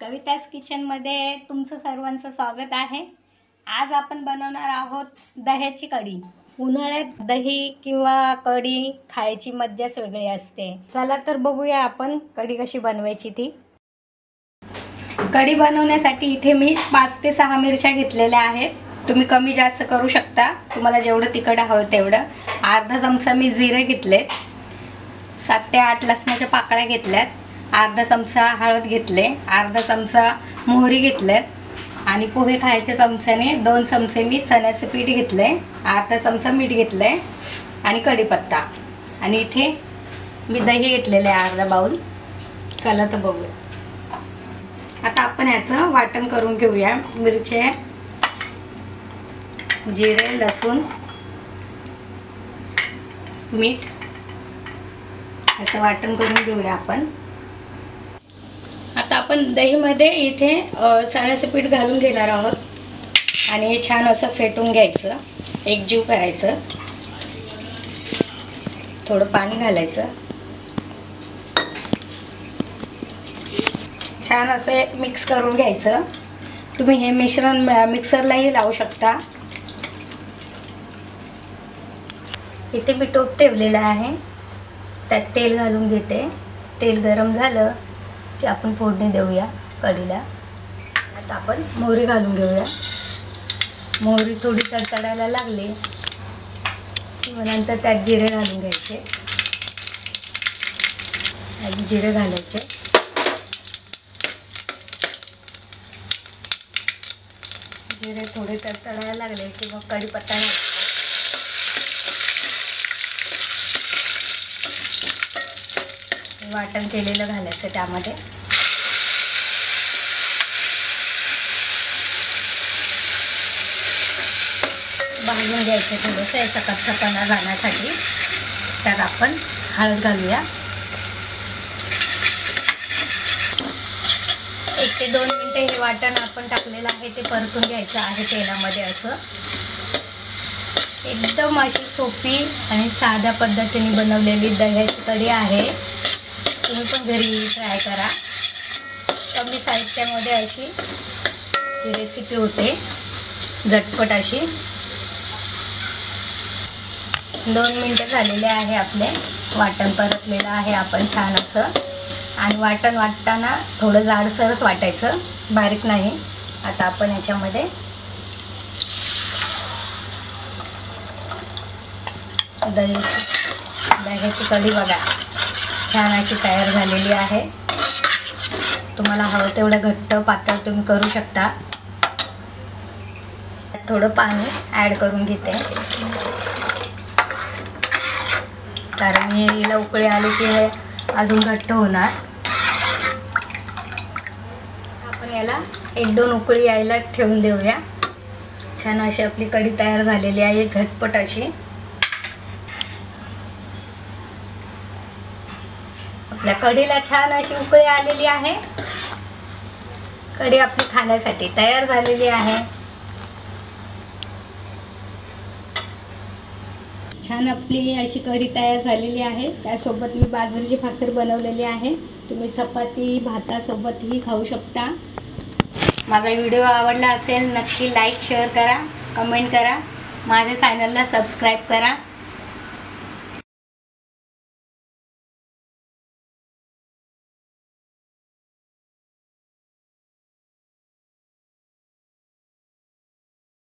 कविताज किचनमध्ये तुमचं सर्वांचं स्वागत आहे। आज आपण बनवणार आहोत दह्याची कढी। उन्हाळ्यात दही किंवा कढी खायची मज्जाच वेगळी असते। चला तर बघूया आपण कढी कशी बनवायची ती। कढी बनवण्यासाठी इथे मी 5 ते 6 मिरच्या घेतलेल्या आहेत। तुम्ही कमी जास्त करू शकता, तुम्हाला जेवढं तिखट हवं तेवढं। अर्धा चमचा मी जिरे घेतले, 7 ते 8 लसणाच्या पाकळ्या घेतल्यात, अर्धा चमचा हळद घेतले, अर्धा चमचा मोहरी घेतले आणि पोहे खायच्या चमच्याने 2 चमचे मी चण्याचे पीठ घेतले, अर्धा चमचा मीठ घेतले आणि कढीपत्ता। आणि इथे मी दही घेतलेले अर्धा बाउल। चला तर बघूया। आता आपण याचं वाटण करून घेऊया। मिरची, जिरे, लसूण, मीठ याचं वाटण करून घेऊया आपण। आता आपण दहीमध्ये इथे चण्याचं पीठ घालून घेणार आहोत आणि हे छान असं फेटून घ्यायचं, एकजीव करायचं। थोडं पाणी घालायचं, छान असे मिक्स करून घ्यायचं। तुम्ही हे मिश्रण मिक्सरलाही लावू शकता। इथे मी टोप ठेवलेला आहे, त्यात तेल घालून घेते। तेल गरम झालं की आपण फोडणी देऊया कढीला। आता आपण मोहरी घालून घेऊया। मोहरी थोडी तडतडायला लागली की नंतर त्यात जिरे घालून घ्यायचे। आणि जिरे घालायचे, जिरे थोडे तडतडायला लागले की मग कढीपत्ता घालायचा। वाटण केलेलं घालायचं त्यामध्ये। भाजून घ्यायचं थोडंसं याचा कच्चापणा जाण्यासाठी। त्यात आपण हळद घालूया। 1 ते 2 मिनिटे हे वाटण आपण टाकलेलं आहे ते परतून घ्यायचं आहे तेलामध्ये। असं एकदम अशी सोपी आणि साध्या पद्धतीने बनवलेली दह्याची कढी आहे। तुम्ही पण घरी ट्राय करा। कमी साहित्यामध्ये अशी ही रेसिपी होते, झटपट अशी। 2 मिनिटं झालेले आहे आपले। वाटण परतलेलं आहे आपण छान असं। आणि वाटण वाटताना थोडं जाडसरच वाटायचं, बारीक नाही। आता आपण याच्यामध्ये दह्याची कढी बघा छान अशी तयार झालेली आहे। तुम्हाला हवं तेवढं घट्ट पातळ तुम्ही करू शकता। थोडं पाणी ॲड करून घेते, कारण हिला उकळी आली की हे अजून घट्ट होणार। आपण याला 1-2 उकळी यायला ठेवून देऊया। छान अशी आपली कढी तयार झालेली आहे, झटपट अशी। आपल्या कढीला छान अशी उकळी आलेली आहे। कढी आपली खाण्यासाठी तयार झालेली आहे। छान आपली अशी कढी तयार झालेली आहे। त्यासोबत मी बाजरीची भाकर बनवलेली आहे। तुम्ही चपाती भातासोबतही खाऊ शकता। माझा व्हिडिओ आवडला असेल नक्की लाईक शेअर करा, कमेंट करा, माझ्या चॅनलला सबस्क्राईब करा।